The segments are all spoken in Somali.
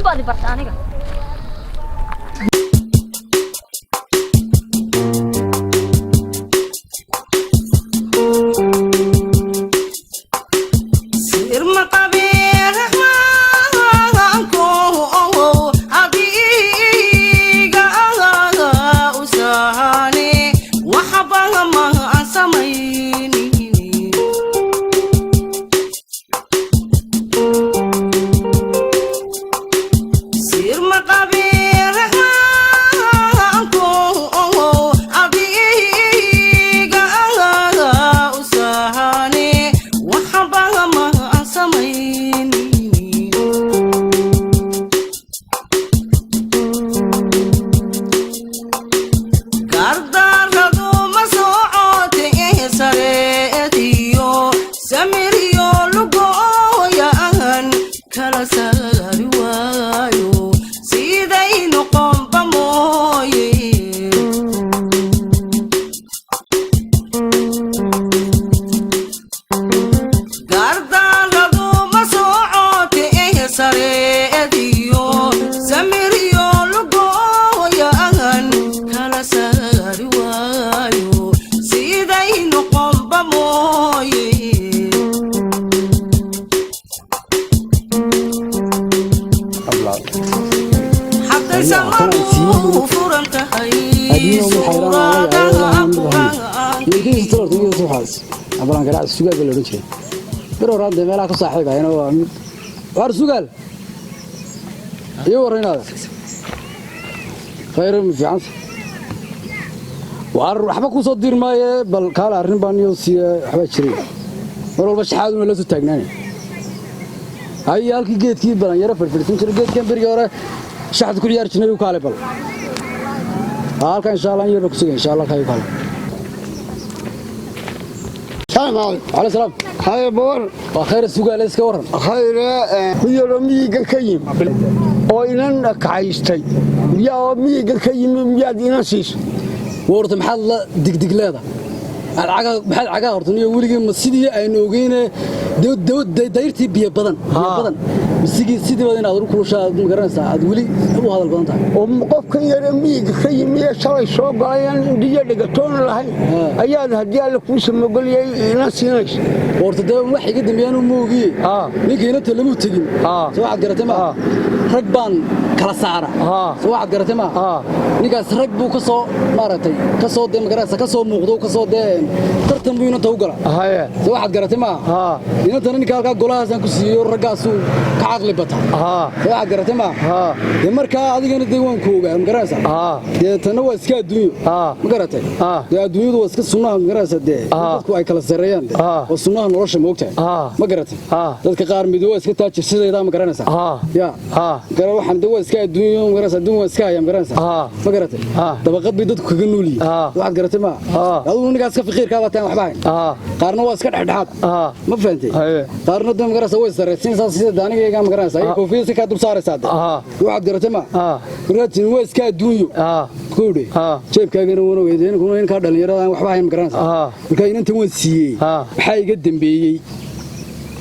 بعد برتانية أبغى نقرأ السؤال ولا رجع ترى راد ملاك صاحب هنا وار سؤال يورينا هذا خير في عنص وار حبك وصدير ما بل قال أرنب بانيوسي حبك شري ورول بس حاول ولا تتجنني هاي يالك جيت كي بلان يرى فرفرتين شري جيت كم بريورة شحذ كل يارك نبي وكاله بل هالك إن شاء الله يربك سجى إن شاء الله خير كاله السلام عليكم. على السلام. خير بور. وخير السؤال إيش كورن؟ خير هي رميق كيم. وإنن كعيستي. يا ميق كيم يا ديناسيس. ورد محل دق لهذا. محل عقا ورتني ولقي مسجد إنه جينا دود دايرتي بيبدن. مسجد بدنا أروح كل شيء مقرن ساعد ولي هو هذا البدن تاعي. ومقف كي رميق كيم يا شوي شوق عيان دي دقتون لهاي. أياد هديال كوس مقول يناسينش. ورد ده واحد قدم يانو موجي. نيجي نتلمو تجين. واحد قرأت ما. ركبان كلا سعرة. واحد قرأت ما. نيجي ركبو كسو مارتي كسو ده مقرن كسو مقدو كسو ده ترتم بينو توقرا. واحد قرأت ما. ينتظر نيجي كالك قلاص أنكو سيور رجاسو كعقل بطل. واحد قرأت ما. يمرك هذه كانت ديوان كوجا مقرن سا. تنوع سكاد دويو. مقرن يا دويو واسك سنة مقرن سده. كوي كلا سريان ده. والسنة نورش موقته. مقرن. ذلك قارن بدو اسك تاج سيد ده مقرن سا. يا. قالوا حمدوا اسك دويو مقرن سا دويو اسك يا مقرن سا. مقرن. طبقات بدو كجنولي. واحد قرأت ما. هذا نيجي اسك فقير كابتن وحباين. قارن واسك حد. ما فهمتي. قارن ده مقرن سوي سرسين سيد داني كي كام مقرن سا. كوفي سك دب صار ساده. واحد قرأت ما. قرأت نو اسك دويو. كودي. شايف كأنه ونو يدين كونه إن كارد اللي وحباين مقرن سا. كأنه أنت وسي. حي قدم بيجي.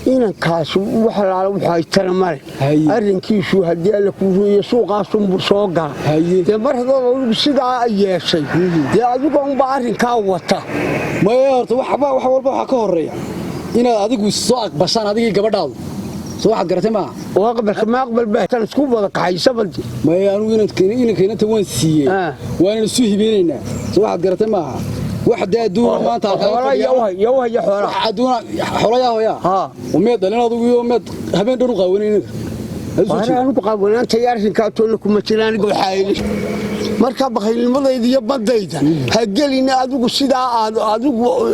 إن كاس وحلا وحاي ترمال أرين كيشو هدي لك ويسوق عصم برسوقا تمر هذا بسيطة أي شيء يا أبوكم بعرين كاوتا ما يارت وحول بحكورية إن هذيك السوق بسان هذيك قبضال واحد قرأت ما وقبل ما قبل به تنسكوب هذا كعيسى بلدي ما يانو إن كنا توانسي وأنا نسوي بيننا واحد قرأت ما واحد دور ما أنت يوه يا حوار عدونا حواليا ويا وميت لنا ضوي ميت هبين دور قوانين أنا بقول أنت يعرف كاتون لكم مثلاً يقول حايل مركب بخيل المرة إذا بديته هجلينا أدوق السيدة أدوق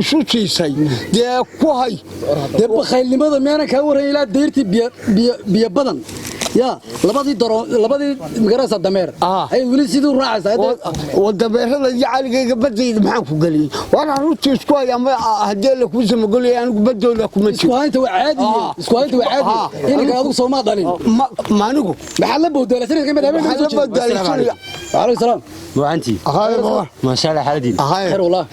شو شيء ده كوهي ده بخيل المرة ما أنا كور إلى ديرتي بيبدن يا لبادي مقراص الدمير أي ولي سيدو راعس والدمير هذا يعالج بدي معك قليل وأنا روتي سكواي أما هديلك وزم قولي أنا بدي لكم سكواي أنت وعادي سكواي أنت وعادي إنك هذا صومات ضلين ما نقول محل بودة لسنة كم دامين محل بودة لسنة عليه السلام وعنتي خير ما شاء الله حالدين خير والله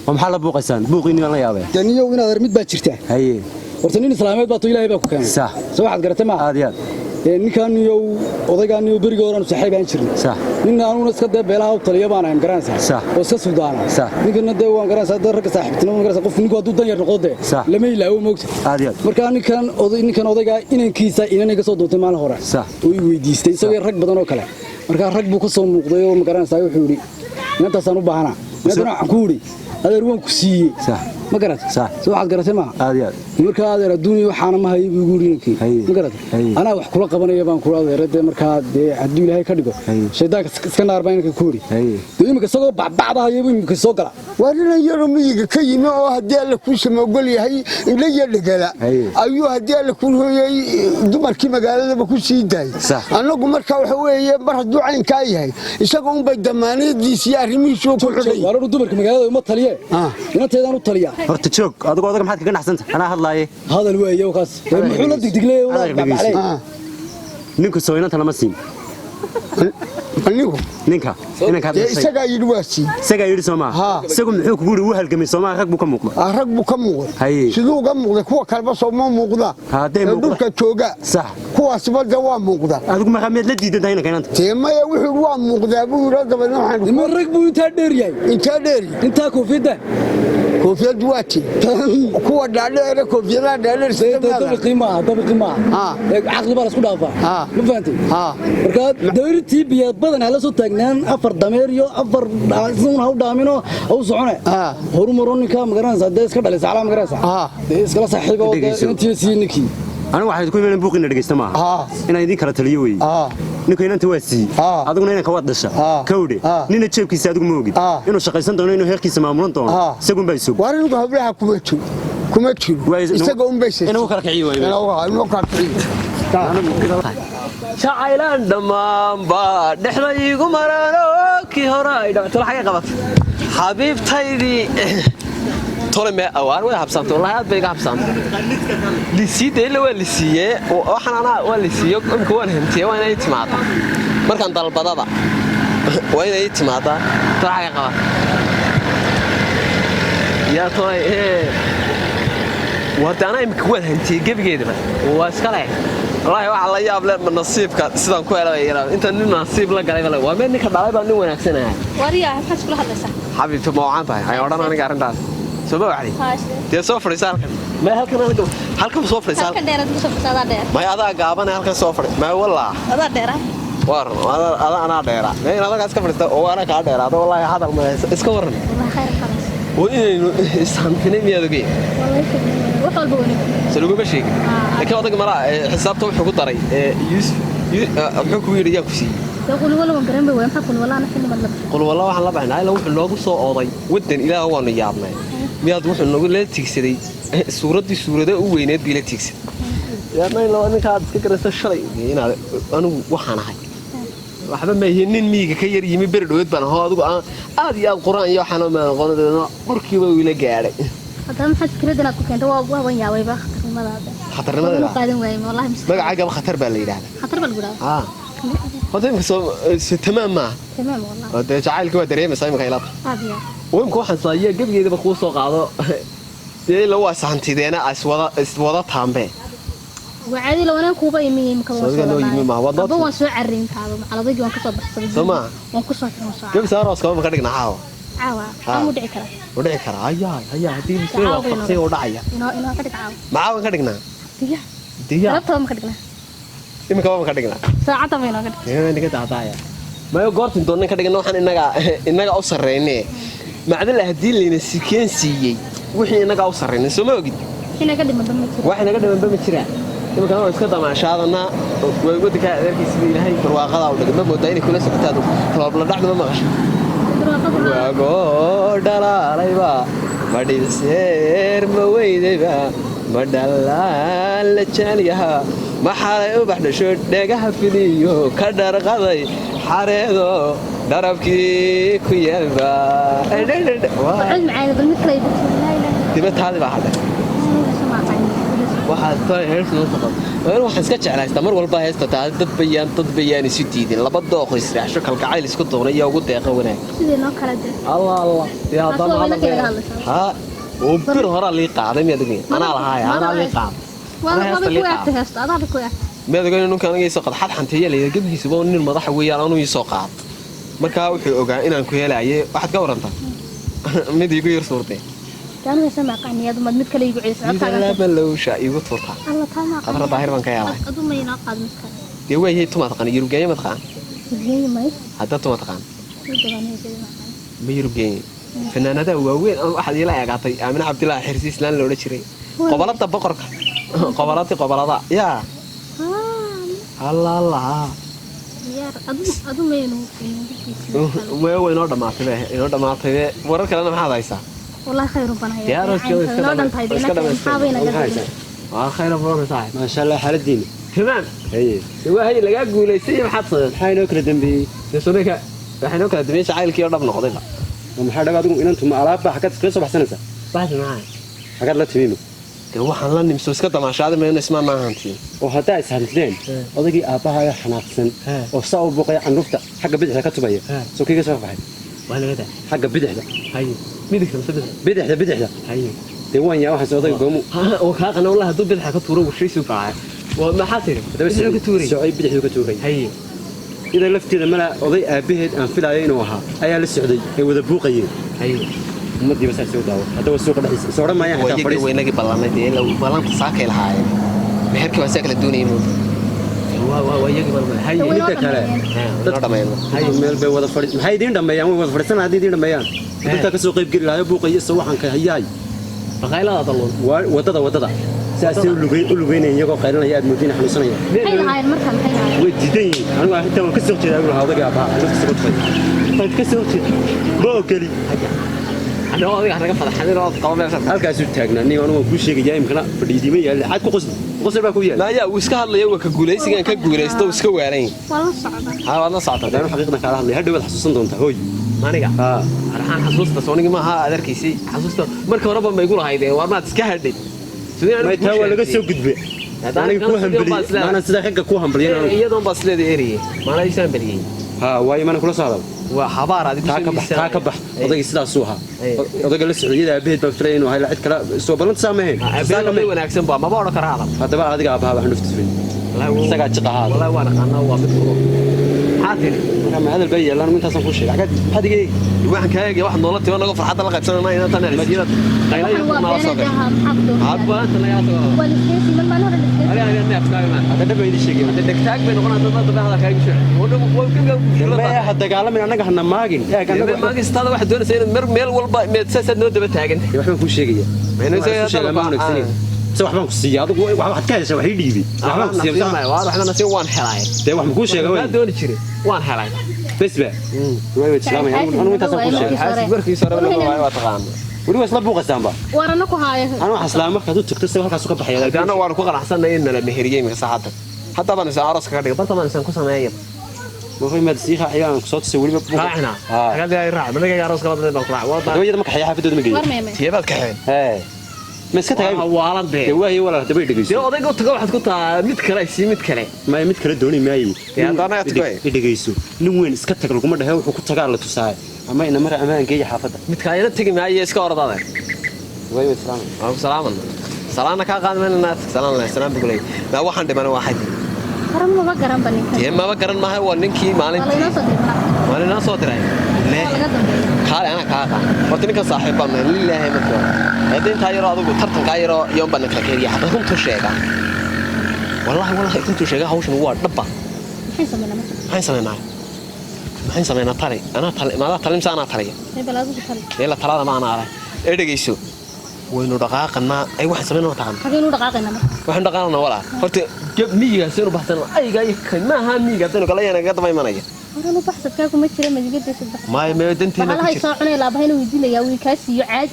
ومحل بوقسان بوقيني والله يا أبي دنيا وين هذا رميد باتشرته هي ورتنين إسلاميات بطيلة هيبقى كمان صح سواء قرأت معه هذه ninkan iyo odaygan iyo bariga horan saaxiibaan jirnay صح ninna aanu iska beelaha u taliya baan aan garanaysaa oo iska suudaana ninkan dee waan garanaysaa rag saaxiibtinimo garanaysaa qof ninku hadduu dan yar noqdo lama ilaawo moogta marka ninkan odayga inankiisa inaniga soo doontay maalin hore oo ii weydiistay isagoo rag badan oo kale marka rag buu ka soo muuqday oo ma garanaysaa wuxuu yiri inantaasaan u baahanaa inantan waxaan ku yiri adeer waan ku siiyey ma garat soo waxaad garatay ma marka adeer adduuniya waxaana ma hayay buu yiri ninkii ma garat anaa wax kula qabanaya baan kula adeeray marka hadduu ilaahay ka dhigo shaydaanka iska naar baan ka kuuri imika isagoo bacbacdahay imika soo gala warina yaro miyiga ka yimi oo haddii alla kuu samogol yahay ila yadhagala ayuu haddii alla kuu hooyay dumarkii magaaladaba ku sii daayay annagu marka waxa weeye mar hadduu caynkaa yahay isagoo unbay damaanadiisa iyo arrimihiisu ku xidhay warar dumarka magaalada uma taliye inanteedaan u taliya horta joog adigu odaga maxaad kaga naxsanta anaa hadlaaye hadal weeye kaas muxuu la digdigleeyay ninku soo inanta lama siin ninka isagaa yidhi waa sii isagaa yidhi soomaa isagu muxuu kugu yidhi u halgamay soomaa rag buu ka muuqda rag buu ka muuqda siduu uga muuqday kuwa kaleba sooma muuqda dhulka jooga kuwaasba de waa muuqda adigu maqameed la diidan tahay inanka dee maya wuxuu waa muuqdaa buu yidhi dabadna waxaan rag buu intaa dheer yahay intaa koofiyadda koofiyad waati kuwa dhaadheere koofiyadaha dhaadheer dabaqi maaha caqli baa la isku dhaafaa ma fahantay marka dawladtii biyaad badan hala soo taagnaan afar dameer iyo afar sun ha u dhaamino ha u socone horumaro ninka magaranaysa dee iska dhalaysa calaa magaranaysa dee iskala saaxiibo intii sii ninkii anigu waxaad ku imaan buuqina dhageysta maaha inaan idin kala taliyo weeye ninku inanta waa sii adiguna inanka waad dhasha kawdhe nina jeebkiisa adigu ma ogid inuu shaqaysan doono inuu heerkiisa maamulan doono isagun baa isog waar anigu hablaha kuma jiro isaga un baysa inuu kala kiciyo inuu kala kiciyo jacaylaan dhammaanba dhexda iigu maraano kii hore ay dhacto laxaga qabat xabiibtaydii tole me awaan way habsantay wallahi aad bay iga habsantay lisiiday la waa lisiiye waxaan ana waa lisiiyo imka waan hantiye waa inay timaada markaan dalbadada waa inay timaada laxaga qabat yaa tole wadana imka waan hantiye gebigeedaba waa iska leh والله waxa la yaab leh nasiibka sidaan ku helay inta nin nasiib la galay waa meel ninka dhalay baa nin wanaagsanaa wariya maxaad kula hadlaysaa xabiibta ma waan tahay ay oran aniga arintaas soo baa dee soo fadhiisan ma halkan soo fadhiisan halkan dheeraad soo fadhiisan dheer ma adaa gaaban halkan soo fadhi ma wallah adaa dheera war ana dheera ma in adaa iska fadhiista oo ana ka dheeraado wallahi hadal ma iska waran wallahi khayr khalas وإنه استنتني ميادوجي وحول بوني سلوكه بشيء لكن هذا مرة حسابته وحكوا طري يوسف حكوا يريا كسي يقول والله من قريب وين حكون والله أنا حين مطلب قول والله وحنا لبعنا لو حنا قصة قاضي ودن إلى هو نيابنا مياد وحنا نقول لا تكسري الصورة دي صورة ده وينات بلا تكسر يا ما لو أنا كاد فكرة الشري هنا أنا وحنا هاي waxba ma yihiin miiga ka yar yimi berdhood baan hoo adigu aad iyo quraan iyo waxaan ma qoonadana qorkiiba wiila gaaray hadda maxaad fikradana ku keentay waa waan yaabay ba khatarnimada qaadan waayay wallahi magacaaga khatar baa la yiraahdaa khatar baa lagu yiraahdaa هذا يمكن تمام والله هذا جعلك ودريمه صايم خيلات هذه ويمكن واحد صاير قبل بخو سو قاده دي لو سانتيدينا اسودا تامبه وعادي لو انا كوبا يمي مكوسو ما وضد ابو وان سو عرين على ضيق وان كسو بخصبي سما وان كسو خمسه كيف صار اسكو ما كدغنا عاوا عاوا ودعي كره ودعي كره هيا هدي سي وقتي ودعيا انو كدغ عاوا معاو كدغنا ديا ربطه ما كدغنا imika waa ka dhignaa saacada ma inaga inaga daadaya ma goortin doonay ka dhigno waxaan inaga u sareynay macdal hadii leena sikeen siiyay wixii inaga u sareynay soo ma ogid inaga dhiman bama jira wax inaga dhiman bama jira imika waa iska damaashaadana way wadka adeerkiisa ilaahay barwaaqada u dhigma moodaa inay kula socotaado roob la dhacdo ma maqasho waago dhalaalayba madhiseer ma weydayba madhalal la jaaliyaha maxay u baxdasho dhagaha fidiyo ka dharqaday xareedo darabkii ku yeelba waxaan macaan bal mid kale dibataadi baa hadda waxa tahay heerso soo waxaan iska jeclaystaa mar walba heesta dad bayaan isu diidin laba dooq israaxsho kalgacayl isku doonay iyo ugu deeqa wanaag sidee noo kala dir allah ya dama ha oo bir hore li qaaday miyad ana lahaay ana li qaaday والله ما بيكون أحتهست، أنا بيكون أحتهست. meed ogaan inuu kan aniga qad xad xanteeyay leeyahay gabdhiisuba nin madax weeyaan aanu ii soo qaad markaa wuxuu ogaa inaan ku helaayay waxaad ka warantaa mid igu yar suurtay كانوا يسمع قنيات ما مد كلا يقعد يسمع لا بلوشا igu turta الله تما qadra daahir baan ka yaabay أدو ما يناقض مسكر dee way hay tuma taqaan yurubgeeyo ma taqaan جاي ما hadda tuma taqaan يدغاني جاي ma yurubgeeyo fanaanada waaweyn waxaad ila eegaatay Aamin Cabdillah Xirsiis laan loo jiray qobolada boqorka qobolada yaa الله يار أدو ما ينو way inoo dhamaatay warar kalena maxaad haysaa والله خير ربنا يا رجل خير ربنا صاحب ما شاء الله حالديني تمام هي وهي لقى قوليسي maxaad saday maxay noo kala dambeeyay sunaka waxay noo kala dambeeyay jacaylkii oo dhab noqday maxaa dhaga adigu inantu ma alaab baa xagad iska soo baxsanaysa baaxi macay xagad la timiimo dee waxaan la nimso iska damaashaada ma inay ismaan maahantii oo hadaa is hadleen odagii aabaha ay xanaaqsan oo saa u buuqay canrufta xagga bidixda ka tubaya soo kiga soo baxay wala wada xagga bidixda hay midka bidixda hay dee waan yaa waxaan odagii goomu oo ka qana wallahi haduu bidixda ka tuuro washii soo baxay waa ma xatir bidixda ka tuuray soo ay bidixda ka tuuray hay ida lafteeda mala oday aabaheed aan filaayay inuu ahaa ayaa la socday ay wada buuqayeen hay ummadii bas soo daawo hadda suuqa dhaxaysa soo dhamayaan xataa fadhiis weynagi ballanay dee la balanta saakay lahaayeen meherkii waa saakala doonayeen waa yagi balma hay midda kale dad dhamayeen hay meel bay wada fadhiis maxay idin dhameeyaan way wada fadhiisan hadii idin dhameeyaan dadka ka soo qayb gali lahayo buuqay soo waxaan ka hayay baqaylada dalon wadada saasay u lugeynayeen iyagoo qaylinaya aad moodina xanuunsanaya هاي هاي مركب هاي هاي way diidan anigu inta waan ka soo jeedaa uu hawdaga baa dadka soo tufay ka soo jeedaa boo kali أنا أودي أنا قفل حنين أود قومي أشوف halkaas uu taagnaa nin anigu ku sheegay imkana fadhiidima yaal cad ku qosl baa ku yaal لا يا ويسكا هذا يوم كجوليسي كان كجوليستو ويسكا وارين والله صعبة ها والله صعب hadaan xaqiiqda kala hadlay hadhow wad xasuusan doontaa hooy ما نجح ها أنا حسوسته صوني ما ها أدركيسي حسوسته مركب ربما ما يقول هايدين وما تسكهدين ما tawa laga soo gudbay aniga ku hambaliyo maana sida xigga ku hambaliyo iyadoo bas leedahay eri ma la isaan baliyay ha way mana kula socdo waa xabaar adii taa ka bax odayga sidaas uu ahaa odayga la socodiyada aabaheed baa filayay inuu hayla cid kala soo balanta saameen aabaheed wanaagsan baa ma baa oran karaa hadaba adiga aabaha wax naftiisa isaga jiqaha wallahi waan qanaa waa mid xaatir ma hadal bay yeelan intaasan ku sheegay hadigay waxaan kaaga wax nolol tiba naga farxad la qaybsanayna inaan tan rasiilad qaylayo ma la soo galay hadba tan la yaado والسكيسي لما نور السكيسي أنا أفكار ما hadda bay sheegay هذا دكتاك بين قناة الضغط هذا كاي شو وده ممكن ma hadda gaalama anaga hana maagin ما قصة هذا واحد دون سين ميل والله متسد نود بتاعن waxaan ku sheegaya سو waxbaan ku siiyay adigu waxaad ka heshay waxay dhiibi waxbaan ku siiyay waxna nasiin waan helay de wax ku sheegay waan doon jiray waan helay bes ba way islaamay anu intaas ku sheegay xaas barkii soo rabay waa taqaan wali waa isla buuqaysan ba warana ku haayo anu wax islaam marka uu tagto halkaas ka baxay ana waan ku qanacsanay in la meheriyay imika saacada hadda baan isaan aroos kaga dhigay barta baan isaan ku sameeyay wuxuu ma siixa ayaan ku soo tusay waliba raacna hada ay raac malaga aroos kaga dhigay baan ku raac wada hooyada marka xaafadooda ma geeyo tiyabaad ka xeen ma iska tagay waalan bee waay wala dabay dhageyso odayga tago waxaad ku taa mid kale si mid kale ma mid kale dooni maayo hadana dhageyso nin weyn iska tag lagu ma dhahay wuxuu ku tagaa la tusaay ama ina mar ammaankeeya xaafada mid kale tagi maayo iska ordada way islaam oo salaaman salaana ka qaadmayna salaam bugulay ma waxaan dhiman waxay warama ma garan banin ma garan maahay waa ninkii maalin soo diray قال أنا كاغا وتني كصاحب بنا لله مثلا هذين تايرو أدو ترتن كايرو يوم بنا كركيريا حتى كنت شيء والله كنت شيء هوش نوار دبا حين سمينا طري أنا طري ما طري مسانا طري يلا طلعنا معنا على إيه دقيسو وينو دقاقنا أي واحد سمينا وطعم حقينو دقاقنا واحد دقاقنا ولا قلت جب ميجا سيرو بحثنا أي جاي كن ما هم ميجا تنو كلا أنا قد ما يمنعي أنا بحثت كاكو مشتري مجدد صدق ما دنتي والله هاي صاحنا لا بهنا ويدينا يا ويكاسي عاد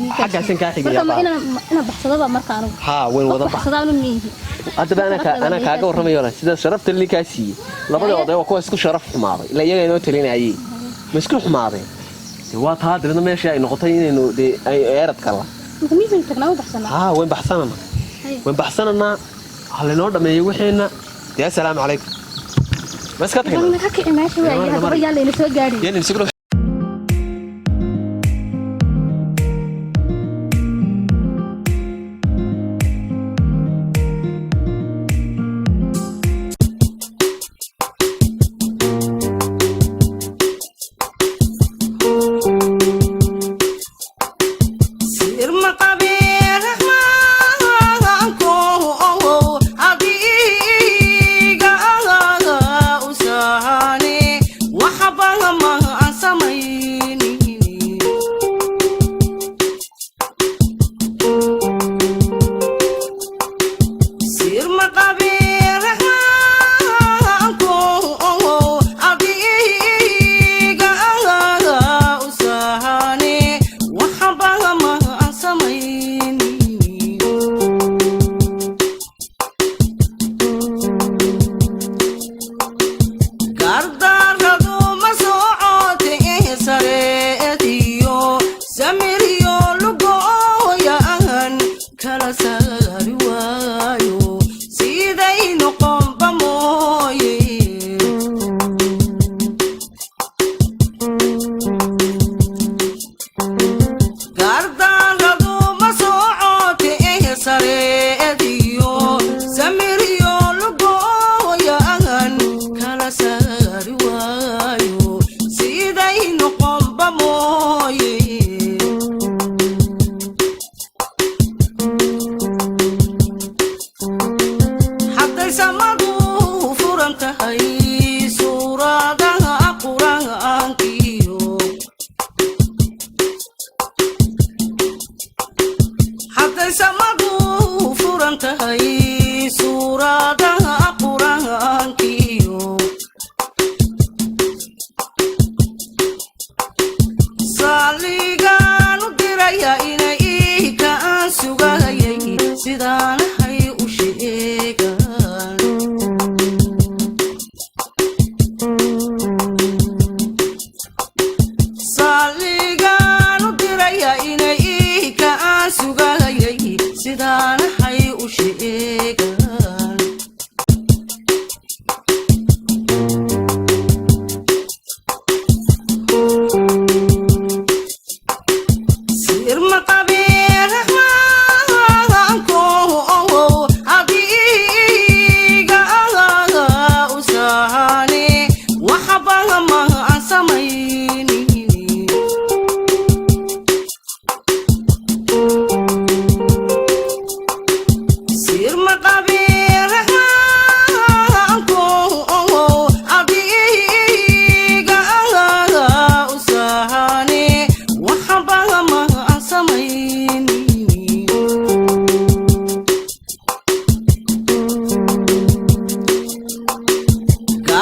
حاجة سين كاحي مركا أنا بحثت مركانو ها وين وضع بحثت مني hadda ana kaaga warramayo sida sharafta likaasi labada oday waa kuwa isku sharaf xumaaday ila iyaga inoo talinayay ma isku xumaadeen waa taa dibadna meesha ay noqotay inaynu ay eerad kala miisan tagnaa baxsana ha waan baxsanana hal inoo dhameeyo wixiina ya salaam calaykum ma iska tagna ma ka imaashay waa yaa la soo gaadhay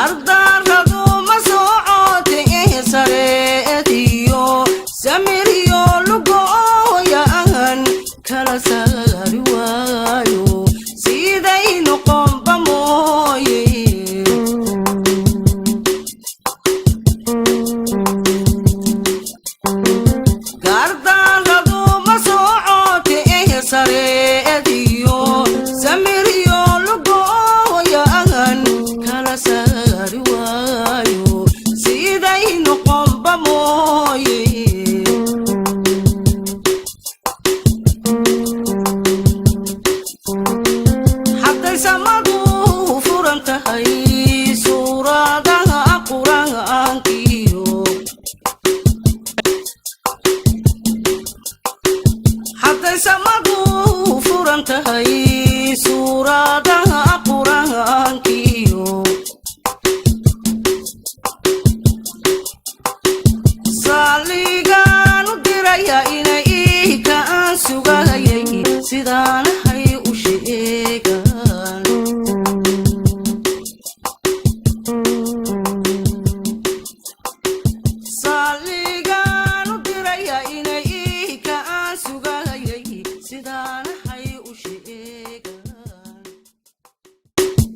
dardarradu ma socote sareetiyo samiriyo lugooyan kala saari waayo siday noqonba mooye dardarradu ma socote sareetiyo samiriyo lugooyan kala saari waayo siday noqonba mooye hadday samadu furan tahay suuradaha qur-aankiyo hadday samadu furan tahay suuradaha qur-aankiyo saligaan u diraya